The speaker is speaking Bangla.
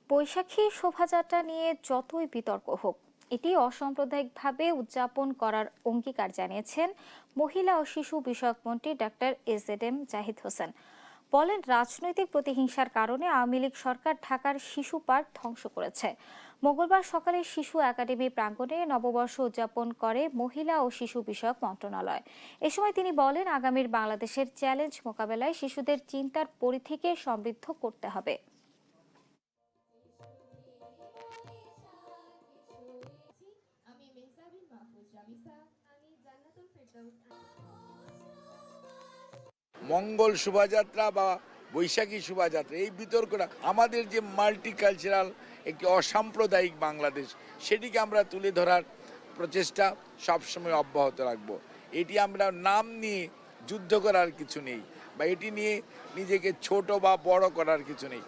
বৈশাখী শোভাযাত্রা নিয়ে যতই বিতর্ক হোক, এটি অসাম্প্রদায়িকভাবে উদযাপন করার অঙ্গীকার জানিয়েছেন মহিলা ও শিশু বিষয়ক মন্ত্রী ডাক্তার এজেডএম জাহিদ হোসেন। বলেন, রাজনৈতিক প্রতিহিংসার কারণে আওয়ামী লীগ সরকার ঢাকার শিশু পার্ক ধ্বংস করেছে। মঙ্গলবার সকালে শিশু একাডেমি প্রাঙ্গণে নববর্ষ উদযাপন করে মহিলা ও শিশু বিষয়ক মন্ত্রণালয়। এ সময় তিনি বলেন, আগামীর বাংলাদেশের চ্যালেঞ্জ মোকাবেলায় শিশুদের চিন্তার পরিধিকে সমৃদ্ধ করতে হবে। মঙ্গল শোভাযাত্রা বা বৈশাখী শোভাযাত্রা, এই বিতর্কটা আমাদের যে মাল্টিকালচারাল একটি অসাম্প্রদায়িক বাংলাদেশ, সেটিকে আমরা তুলে ধরার প্রচেষ্টা সবসময় অব্যাহত রাখব। এটি আমরা নাম নিয়ে যুদ্ধ করার কিছু নেই, বা এটি নিয়ে নিজেকে ছোট বা বড় করার কিছু নেই।